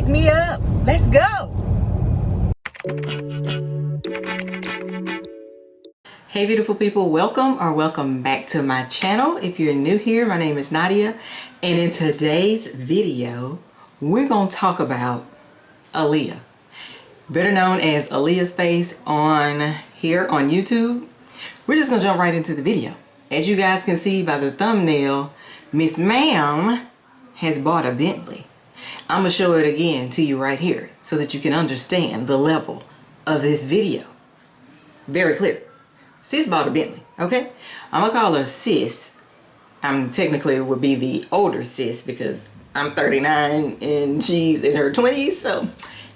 pick me up. Let's go. Hey beautiful people, welcome back to my channel. If you're new here, my name is Nadia, and in today's video we're gonna talk about Alliyah, better known as AlliyahsFace on here on YouTube. We're just gonna jump right into the video. As you guys can see by the thumbnail, Miss Ma'am has bought a Bentley. I'm gonna show it again to you right here so that you can understand the level of this video. Very clear. Sis bought a Bentley, okay? I'm gonna call her sis. I'm technically would be the older sis because I'm 39 and she's in her 20s, so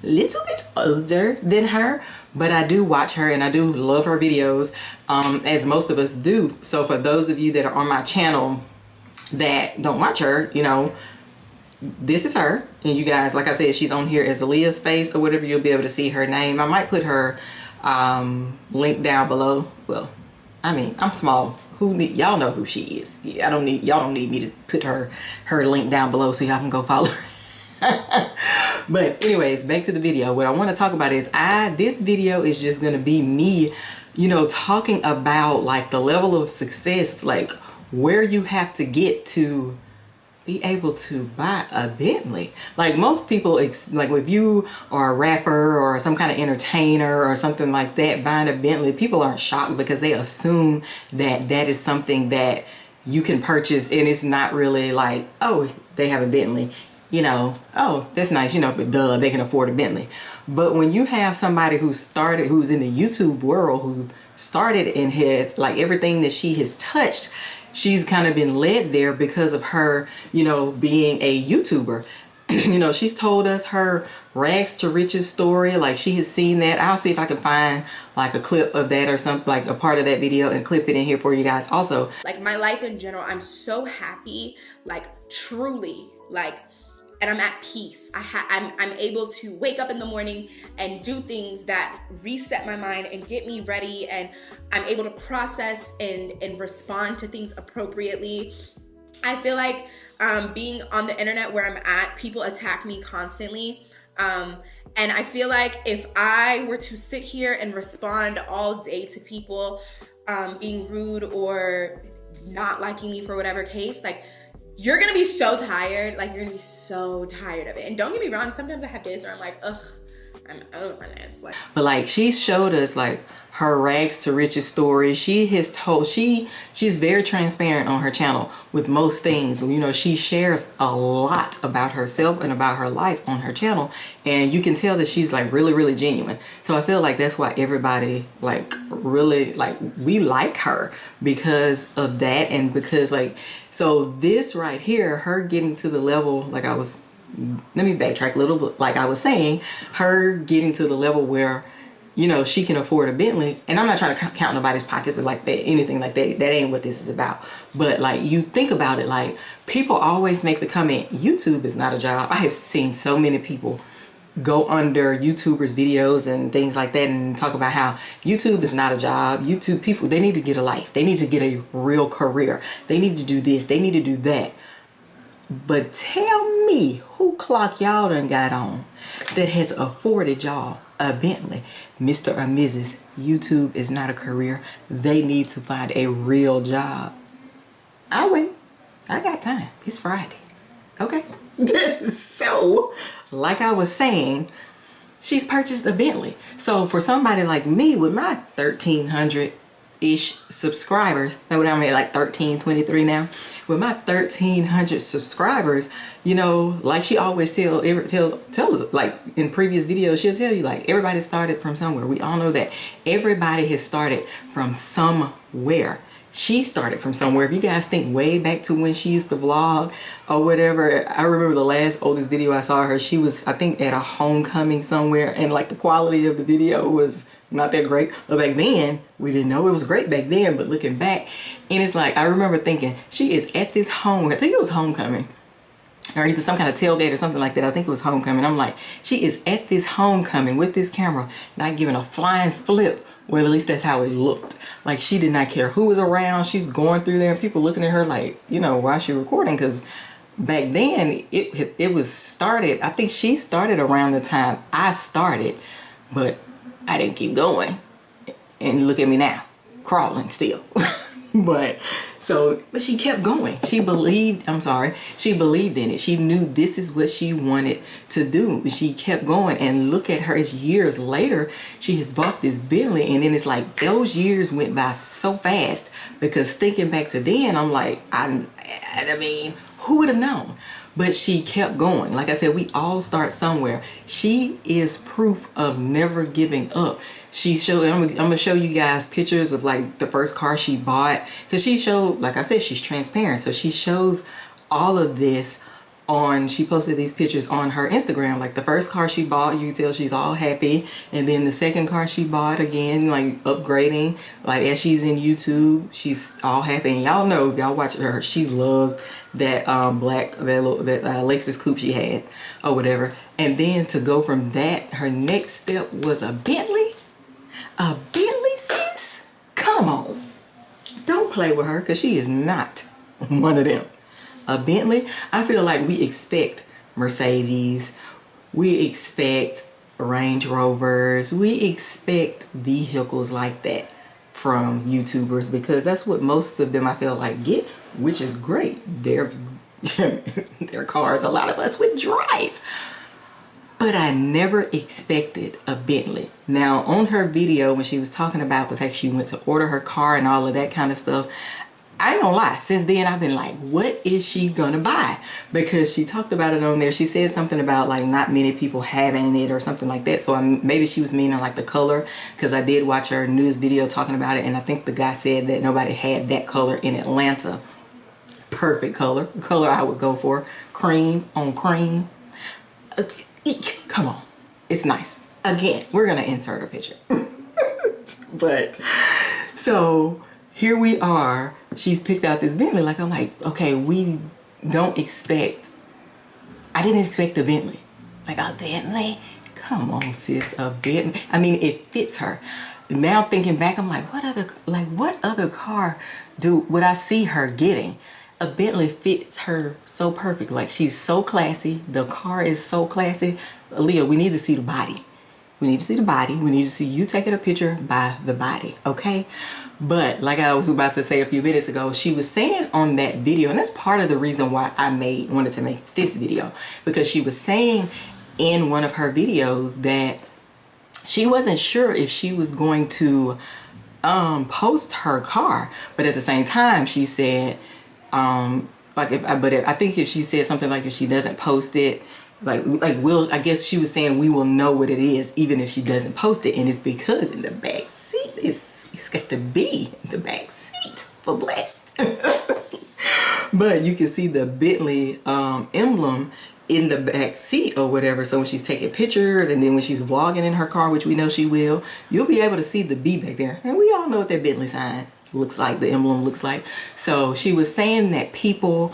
a little bit older than her. But I do watch her and I do love her videos, as most of us do. So for those of you that are on my channel that don't watch her, you know, this is her. And you guys, like I said, she's on here as AlliyahsFace or whatever. You'll be able to see her name. I might put her link down below. Well, I mean, I'm small. Y'all know who she is. Y'all don't need me to put her link down below so y'all can go follow her. But anyways, back to the video. What I want to talk about is this video is just gonna be me, you know, talking about like the level of success, like where you have to get to be able to buy a Bentley. Like most people, like if you are a rapper or some kind of entertainer or something like that, buying a Bentley, people aren't shocked because they assume that that is something that you can purchase, and it's not really like, oh, they have a Bentley, you know, oh, that's nice, you know, but duh, they can afford a Bentley. But when you have somebody who's in the YouTube world, who started in his, like everything that she has touched, she's kind of been led there because of her, you know, being a YouTuber. You know, she's told us her rags to riches story. Like she has seen that. I'll see if I can find like a clip of that or something, like a part of that video, and clip it in here for you guys also. Like my life in general, I'm so happy, like truly, like, and I'm at peace. I'm able to wake up in the morning and do things that reset my mind and get me ready, and I'm able to process and respond to things appropriately. I feel like being on the internet where I'm at, people attack me constantly. And I feel like if I were to sit here and respond all day to people being rude or not liking me for whatever case, like, you're gonna be so tired. Like, you're gonna be so tired of it. And don't get me wrong, sometimes I have days where I'm like, ugh, I'm over this. Like, but like she showed us like her rags to riches story. She has told, she's very transparent on her channel with most things. You know, she shares a lot about herself and about her life on her channel, and you can tell that she's like really, really genuine. So I feel like that's why everybody like really, like, we like her because of that, and because like, so this right here, her getting to the level, like let me backtrack a little bit. Like I was saying, her getting to the level where, you know, she can afford a Bentley. And I'm not trying to count nobody's pockets or like that, anything like that. That ain't what this is about. But like, you think about it, like people always make the comment, YouTube is not a job. I have seen so many people go under YouTubers' videos and things like that and talk about how YouTube is not a job. YouTube people, they need to get a life. They need to get a real career. They need to do this. They need to do that. But tell me who clock y'all done got on that has afforded y'all a Bentley. Mr. or Mrs. YouTube is not a career. They need to find a real job. I'll wait. I got time. It's Friday. Okay. So, like I was saying, she's purchased a Bentley. So for somebody like me with my 1,300-ish subscribers, that would, I mean, like 23 now. With my 1,300 subscribers, you know, like she always tells us, like in previous videos, she'll tell you like everybody started from somewhere. We all know that. Everybody has started from somewhere. She started from somewhere. If you guys think way back to when she used to vlog or whatever, I remember the oldest video I saw her, she was, I think, at a homecoming somewhere, and like the quality of the video was not that great. But back then, we didn't know it was great back then, but looking back, and it's like, I remember thinking, she is at this I think it was homecoming, or either some kind of tailgate or something like that. I think it was homecoming. I'm like, she is at this homecoming with this camera, not giving a flying flip. Well, at least that's how it looked. Like, she did not care who was around. She's going through there and people looking at her like, you know, why is she recording? Because back then it was started. I think she started around the time I started, but I didn't keep going. And look at me now, crawling still. but she kept going. She believed in it. She knew this is what she wanted to do. She kept going, and look at her. It's years later, she has bought this Bentley, and then it's like those years went by so fast, because thinking back to then, I'm like, I mean, who would have known? But she kept going. Like I said, we all start somewhere. She is proof of never giving up. She showed, I'm gonna show you guys pictures of like the first car she bought, because she showed, like I said, she's transparent, so she shows all of this on, she posted these pictures on her Instagram. Like the first car she bought, you can tell she's all happy, and then the second car she bought, again, like upgrading, like as she's in YouTube, she's all happy. And y'all know, if y'all watch her, she loves that black, that Lexus coupe she had or whatever. And then to go from that, her next step was a Bentley. A Bentley, sis? Come on. Don't play with her, because she is not one of them. A Bentley, I feel like we expect Mercedes, we expect Range Rovers, we expect vehicles like that from YouTubers, because that's what most of them, I feel like, get, which is great. Their cars, a lot of us would drive. But I never expected a Bentley. Now, on her video, when she was talking about the fact she went to order her car and all of that kind of stuff, I ain't gonna lie, since then I've been like, what is she gonna buy? Because she talked about it on there. She said something about like not many people having it or something like that. So maybe she was meaning like the color, because I did watch her news video talking about it, and I think the guy said that nobody had that color in Atlanta. Perfect color I would go for. Cream on cream. Come on, it's nice. Again, we're gonna insert a picture. But so here we are. She's picked out this Bentley. Like, I'm like, okay, we don't expect, I didn't expect a Bentley. Like, a Bentley? Come on, sis, a Bentley. I mean, it fits her. Now thinking back, I'm like, what other car would I see her getting? A Bentley fits her so perfect. Like, she's so classy. The car is so classy. Alliyah, we need to see the body. We need to see the body. We need to see you taking a picture by the body, okay? But like I was about to say a few minutes ago, she was saying on that video, and that's part of the reason why I wanted to make this video, because she was saying in one of her videos that she wasn't sure if she was going to post her car, but at the same time she said, I think if she said something like, if she doesn't post it, I guess she was saying we will know what it is even if she doesn't post it. And it's because in the back seat, it's got the B in the back seat for blessed. But you can see the Bentley emblem in the back seat or whatever. So when she's taking pictures, and then when she's vlogging in her car, which we know she will, you'll be able to see the B back there. And we all know what that Bentley sign looks like, the emblem looks like. So she was saying that people,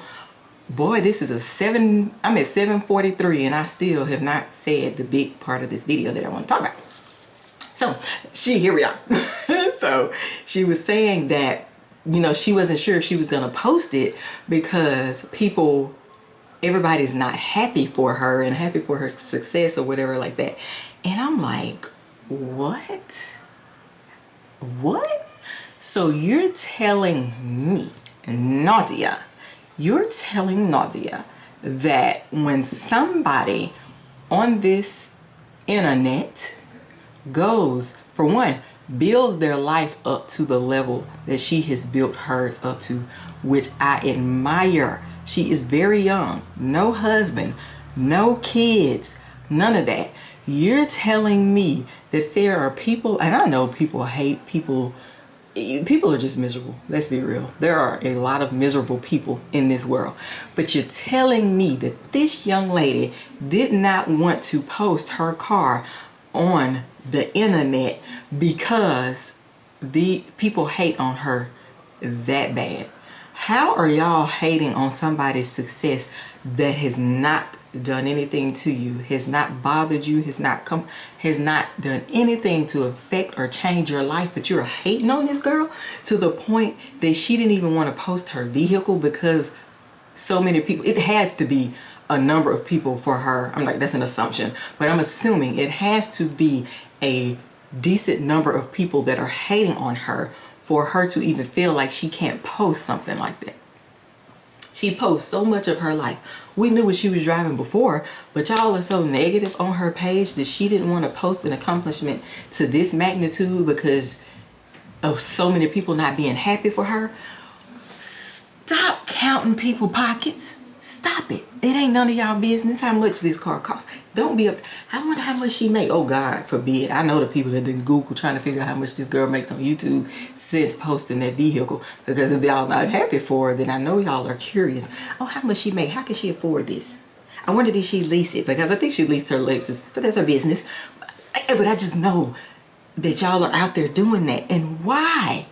boy, this is I'm at 7:43 and I still have not said the big part of this video that I want to talk about. So here we are. So she was saying that, you know, she wasn't sure if she was going to post it because everybody's not happy for her and happy for her success or whatever like that. And I'm like, what? So you're telling me, Nadia, that when somebody on this internet goes, for one, builds their life up to the level that she has built hers up to, which I admire. She is very young, no husband, no kids, none of that. You're telling me that there are people, and I know people hate people. People are just miserable. Let's be real. There are a lot of miserable people in this world. But you're telling me that this young lady did not want to post her car on the internet because the people hate on her that bad. How are y'all hating on somebody's success that has not done anything to you, has not bothered you, has not done anything to affect or change your life, but you're hating on this girl to the point that she didn't even want to post her vehicle because so many people. It has to be a number of people for her. I'm like, that's an assumption, but I'm assuming it has to be a decent number of people that are hating on her for her to even feel like she can't post something like that. She posts so much of her life. We knew what she was driving before, but y'all are so negative on her page that she didn't want to post an accomplishment to this magnitude because of so many people not being happy for her. Stop counting people pockets. Stop it. It ain't none of y'all business how much this car costs. Don't be up. I wonder how much she make. Oh, God forbid. I know the people that did Google trying to figure out how much this girl makes on YouTube since posting that vehicle. Because if y'all not happy for her, then I know y'all are curious. Oh, how much she make? How can she afford this? I wonder did she lease it? Because I think she leased her Lexus. But that's her business. But I just know that y'all are out there doing that. And why?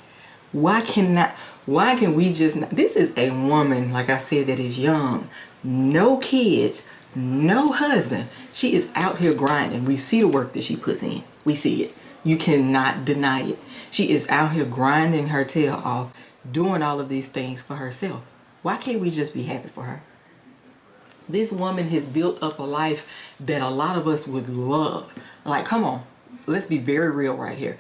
Why can we just not? This is a woman, like I said, that is young, no kids, no husband. She is out here grinding. We see the work that she puts in. We see it. You cannot deny it. She is out here grinding her tail off, doing all of these things for herself. Why can't we just be happy for her? This woman has built up a life that a lot of us would love. Like, come on, let's be very real right here.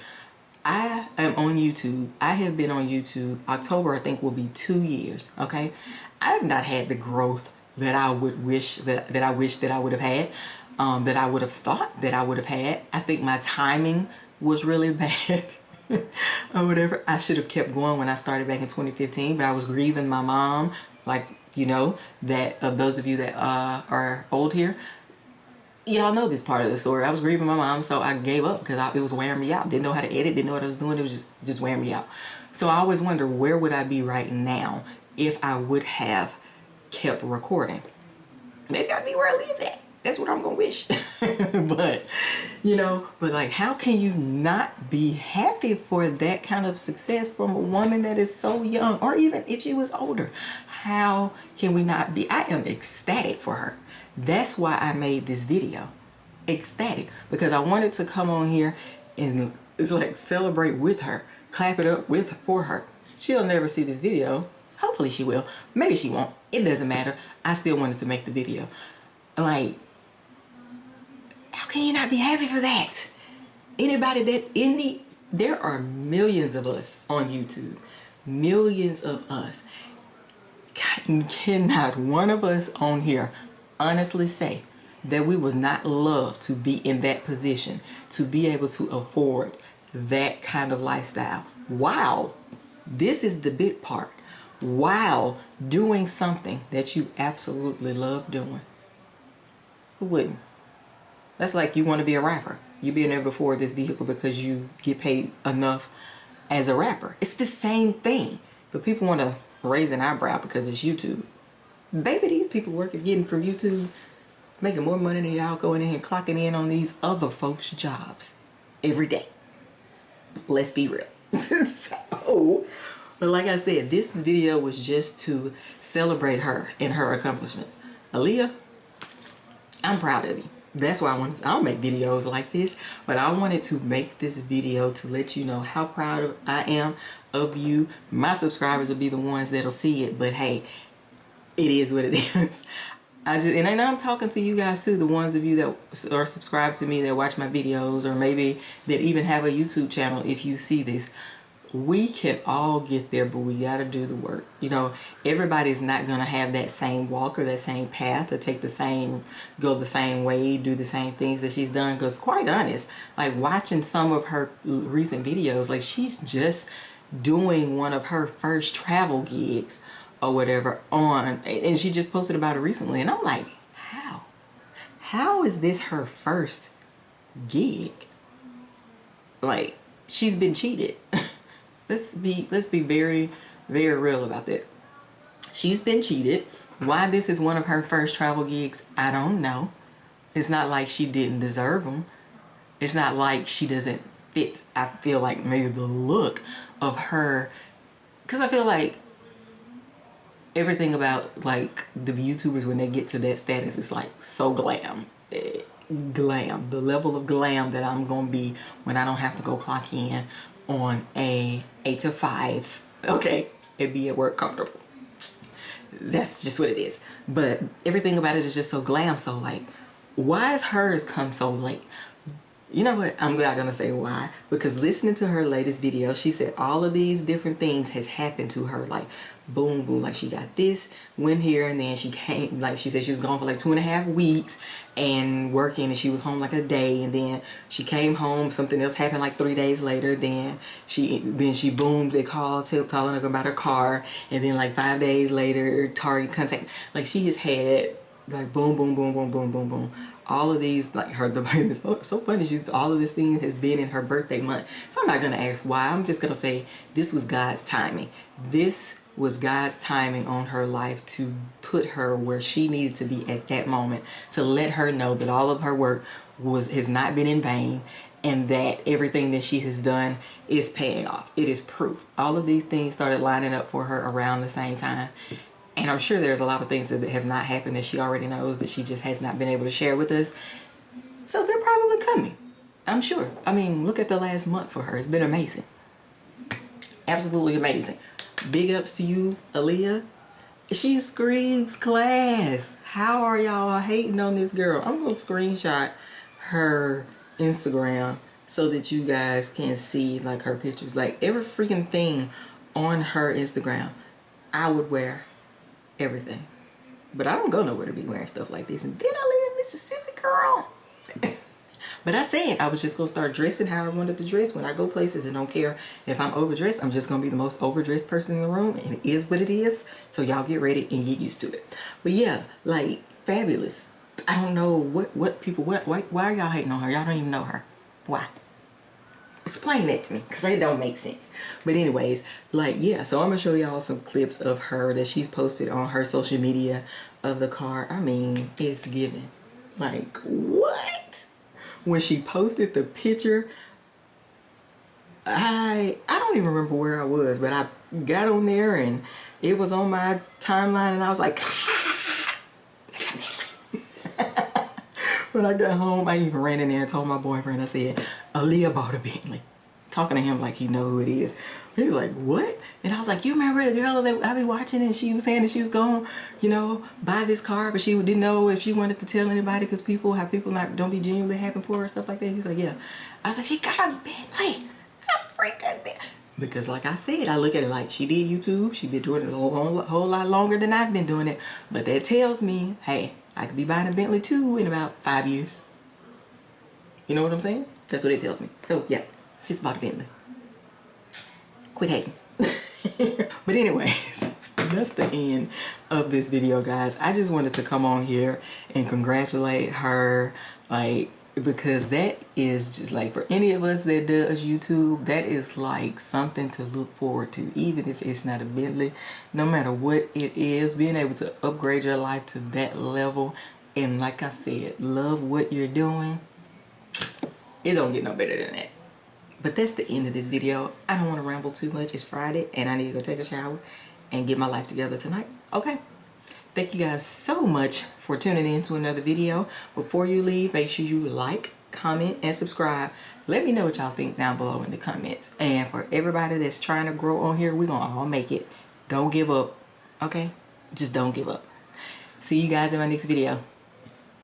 I am on YouTube. I have been on YouTube. October, I think, will be 2 years. Okay, I have not had the growth that I would wish that I wish that I would have had, that I would have thought that I would have had. I think my timing was really bad, or whatever. I should have kept going when I started back in 2015, but I was grieving my mom. Like, you know, that of those of you that are old here, y'all know this part of the story. I was grieving my mom, so I gave up because it was wearing me out. Didn't know how to edit, didn't know what I was doing. It was just wearing me out. So I always wonder, where would I be right now if I would have kept recording? Maybe I'd be where Alliyah's at. That's what I'm gonna wish. But, you know, but like, how can you not be happy for that kind of success from a woman that is so young, or even if she was older? How can we not be? I am ecstatic for her. That's why I made this video. Ecstatic. Because I wanted to come on here and it's like celebrate with her. Clap it up for her. She'll never see this video. Hopefully she will. Maybe she won't. It doesn't matter. I still wanted to make the video. Like, how can you not be happy for that? There are millions of us on YouTube. Millions of us. God, cannot one of us on here honestly say that we would not love to be in that position, to be able to afford that kind of lifestyle? Wow, this is the big part. Wow, doing something that you absolutely love doing. Who wouldn't? That's like you want to be a rapper. You being able to afford this vehicle because you get paid enough as a rapper. It's the same thing. But people want to raise an eyebrow because it's YouTube. Baby, these people getting from YouTube, making more money than y'all going in here clocking in on these other folks' jobs every day. Let's be real. So, but like I said, this video was just to celebrate her and her accomplishments. Alliyah, I'm proud of you. That's why I don't make videos like this, but I wanted to make this video to let you know how proud I am of you. My subscribers will be the ones that'll see it, but hey, it is what it is. And I know I'm talking to you guys too, the ones of you that are subscribed to me, that watch my videos, or maybe that even have a YouTube channel. If you see this, we can all get there, but we got to do the work. You know, everybody's not going to have that same walk or that same path, or go the same way, do the same things that she's done. Because quite honest, like watching some of her recent videos, like she's just doing one of her first travel gigs or whatever and she just posted about it recently. And I'm like, how is this her first gig? Like, she's been cheated. Let's be very, very real about that. She's been cheated. Why this is one of her first travel gigs, I don't know. It's not like she didn't deserve them. It's not like she doesn't fit. I feel like maybe the look of her, because I feel like everything about like the YouTubers when they get to that status is like so glam. Glam. The level of glam that I'm gonna be when I don't have to go clock in on a 8 to 5, okay, and be at work comfortable. That's just what it is. But everything about it is just so glam. So like, why is hers come so late? You know what? I'm not gonna say why, because listening to her latest video, she said all of these different things has happened to her. Like, boom, boom, like she got this, went here, and then she came, like she said she was gone for like 2.5 weeks and working, and she was home like a day, and then she came home, something else happened like 3 days later, then she boomed, they called telling her about her car, and then like 5 days later, Target contact, like she has had like boom, boom, boom, boom, boom, boom, boom. All of these, like it's so funny, all of this thing has been in her birthday month. So I'm not gonna ask why, I'm just gonna say this was God's timing. This was God's timing on her life to put her where she needed to be at that moment, to let her know that all of her work has not been in vain, and that everything that she has done is paying off. It is proof. All of these things started lining up for her around the same time. And I'm sure there's a lot of things that have not happened that she already knows that she just has not been able to share with us. So they're probably coming. I'm sure. I mean, look at the last month for her. It's been amazing. Absolutely amazing. Big ups to you, Alliyah. She screams class. How are y'all hating on this girl? I'm going to screenshot her Instagram so that you guys can see like her pictures. Like every freaking thing on her Instagram, I would wear. Everything. But I don't go nowhere to be wearing stuff like this. And then I live in Mississippi, girl. But I said I was just going to start dressing how I wanted to dress when I go places, and don't care if I'm overdressed. I'm just going to be the most overdressed person in the room, and it is what it is. So y'all get ready and get used to it. But yeah, like, fabulous. I don't know why are y'all hating on her? Y'all don't even know her. Why? Explain that to me, because it don't make sense. But anyways, like, yeah, so I'm gonna show y'all some clips of her that she's posted on her social media of the car. I mean, it's given. Like, what? When she posted the picture, I don't even remember where I was, but I got on there and it was on my timeline, and I was like, when I got home, I even ran in there and told my boyfriend, I said, Alliyah bought a Bentley. Talking to him like he know who it is. He was like, what? And I was like, you remember the girl that I be watching, and she was saying that she was going, you know, buy this car, but she didn't know if she wanted to tell anybody because people don't be genuinely happy for her, stuff like that. He's like, yeah. I was like, she got a Bentley. A freaking Bentley. Because like I said, I look at it like she did YouTube. She been doing it a whole lot longer than I've been doing it. But that tells me, hey, I could be buying a Bentley too in about 5 years. You know what I'm saying? That's what it tells me. So yeah, sis bought a Bentley. Quit hating. But anyways, that's the end of this video, guys. I just wanted to come on here and congratulate her, like, because that is just like, for any of us that does YouTube, that is like something to look forward to. Even if it's not a Bentley, no matter what it is, being able to upgrade your life to that level, and like I said, love what you're doing, it don't get no better than that. But that's the end of this video. I don't want to ramble too much. It's Friday and I need to go take a shower and get my life together tonight. Okay. Thank you guys so much for tuning in to another video. Before you leave, make sure you like, comment, and subscribe. Let me know what y'all think down below in the comments. And for everybody that's trying to grow on here, we're going to all make it. Don't give up. Okay? Just don't give up. See you guys in my next video.